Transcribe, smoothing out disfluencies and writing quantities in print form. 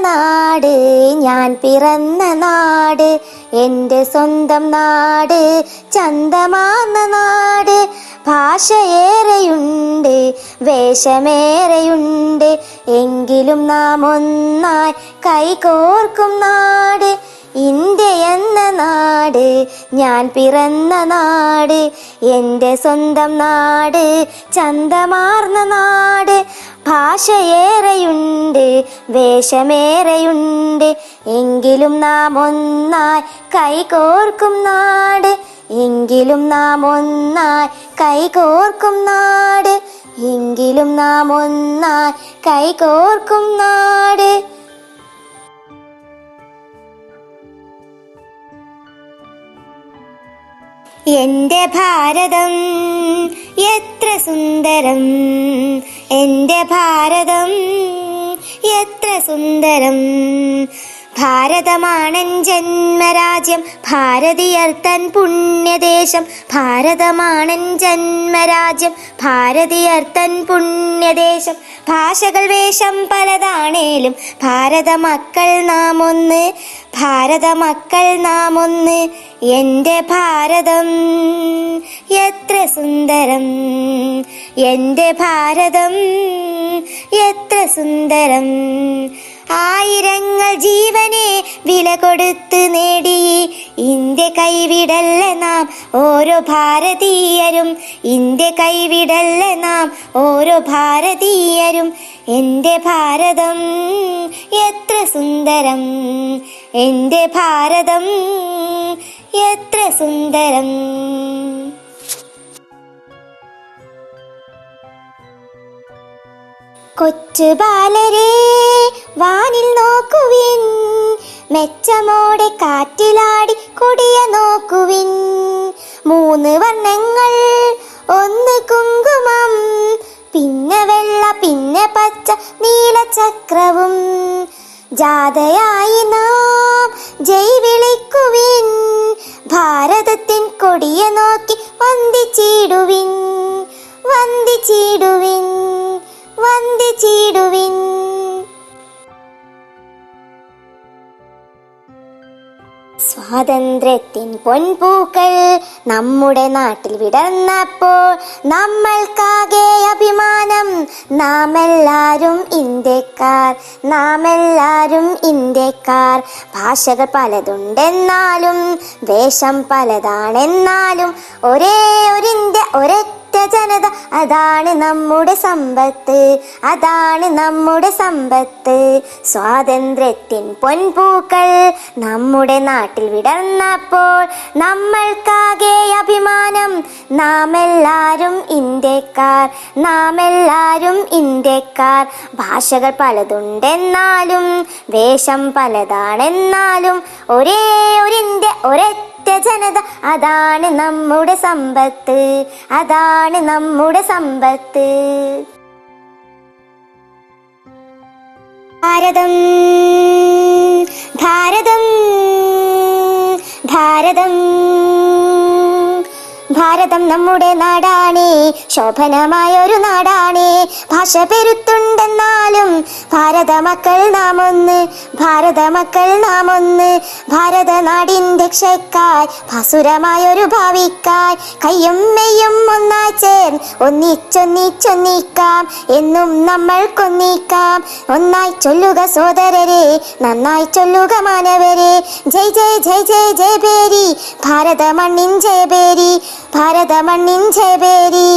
നാട്, ഞാൻ പിറന്ന നാട്, എൻ്റെ സ്വന്തം നാട്, ചന്തമാർന്ന നാട്. ഭാഷയേറെയുണ്ട്, വേഷമേറെയുണ്ട്, എങ്കിലും നാം ഒന്നായി കൈകോർക്കും നാട്. ഇന്ത്യ എന്ന നാട്, ഞാൻ പിറന്ന നാട്, എൻ്റെ സ്വന്തം നാട്, ചന്തമാർന്ന നാട്. ഭാഷയേറെയുണ്ട്, വേഷമേറെയുണ്ട്, എങ്കിലും നാം ഒന്നായി കൈകോർക്കും നാട്. എങ്കിലും നാം ഒന്നായി കൈകോർക്കും നാട്. എങ്കിലും നാം ഒന്നായി കൈകോർക്കും നാട്. എൻ്റെ ഭാരതം എത്ര സുന്ദരം, എൻ്റെ ഭാരതം എത്ര സുന്ദരം. ഭാരതമാണൻ ജന്മരാജ്യം, ഭാരതീയർ തൻ പുണ്യദേശം. ഭാരതമാണൻ ജന്മരാജ്യം, ഭാരതീയർ തൻ പുണ്യദേശം. ഭാഷകൾ വേഷം പലതാണേലും ഭാരത മക്കൾ നാം ഒന്ന്, ഭാരത മക്കൾ നാം ഒന്ന്. എൻ്റെ ഭാരതം എത്ര സുന്ദരം, എൻ്റെ ഭാരതം എത്ര സുന്ദരം. ആയിരങ്ങൾ ജീവനെ വില കൊടുത്ത് നേടി ഇന്ത്യ കൈവിടല്ല നാം ഓരോ ഭാരതീയരും. ഇന്ത്യ കൈവിടല്ല നാം ഓരോ ഭാരതീയരും. എൻ്റെ ഭാരതം എത്ര സുന്ദരം, എൻ്റെ ഭാരതം എത്ര സുന്ദരം. കൊച്ചു ബാലരെ വാനിൽ നോക്കുവിൻ, മെച്ചമോടെ കാറ്റിലാടി കൊടിയ നോക്കുവിൻ. 3 വർണ്ണങ്ങൾ, ഒന്ന് കുങ്കുമം, പിന്നെ വെള്ള, പിന്നെ പച്ച, നീലചക്രവും. ജാഥയായി നാം ജയ് വിളിക്കുവിൻ, ഭാരതത്തിൻ കൊടിയ നോക്കി വന്ദിച്ചിടുവിൻ, വന്ദിച്ചിടുവിൻ, വന്ദിച്ചിടുവിൻ. സ്വാതന്ത്ര്യത്തിൻ പൊൻപൂക്കൾ നമ്മുടെ നാട്ടിൽ വിടർന്നപ്പോൾ നമ്മൾക്കാകെ അഭിമാനം. നാം എല്ലാവരും ഇന്ത്യക്കാർ, നാം എല്ലാവരും ഇന്ത്യക്കാർ. ഭാഷകൾ പലതുണ്ടെന്നാലും വേഷം പലതാണെന്നാലും ഒരേ ഒരു ഇന്ത്യ, ഒരൊറ്റ ജനത, അതാണ് നമ്മുടെ സമ്പത്ത്, അതാണ് നമ്മുടെ സമ്പത്ത്. സ്വാതന്ത്ര്യത്തിൻ പൊൻപൂക്കൾ നമ്മുടെ നാട്ടിൽ വിടർന്നപ്പോൾ നമ്മൾക്കാകെ അഭിമാനം. നാം എല്ലാവരും ഇന്ത്യക്കാർ, നാം എല്ലാവരും ഇന്ത്യക്കാർ. ഭാഷകൾ പലതുണ്ടെന്നാലും വേഷം പലതാണെന്നാലും ഒരേ ഒരു ഇന്ത്യ, ഒരൊറ്റ ജനത, അതാണ് നമ്മുടെ സമ്പത്ത്, അതാണ് നമ്മുടെ സമ്പത്ത്. ഭാരതം ഭാരതം ഭാരതം ഭാരതം നമ്മുടെ നാടാണ്, ശോഭനമായൊരു നാടാണ്. ഭാഷ പെരുത്തുണ്ടെന്നാലും ഭാരത മക്കൾ നാം ഒന്ന്, ഭാരത മക്കൾ നാം ഒന്ന്. ഭാരത നാടിൻ്റെ രക്ഷയ്ക്കായി, ഭാസുരമായൊരു ഭാവിക്കായി കയ്യും മെയ്യും ഒന്നായി ചേർന്ന് ഒന്നിച്ചൊന്നിച്ചൊന്നിക്കാം, എന്നും നമ്മൾക്കൊന്നിക്കാം. ഒന്നായി ചൊല്ലുക സോദരരെ, നന്നായി ചൊല്ലുക മാനവരെ. ജയ് ജയ് ജയ് ജയ് ജയ ഭേരി, ഭാരത മണ്ണിൻ ജയഭേരി, ഭാരത മണ്ണിൻ ജയഭേരി.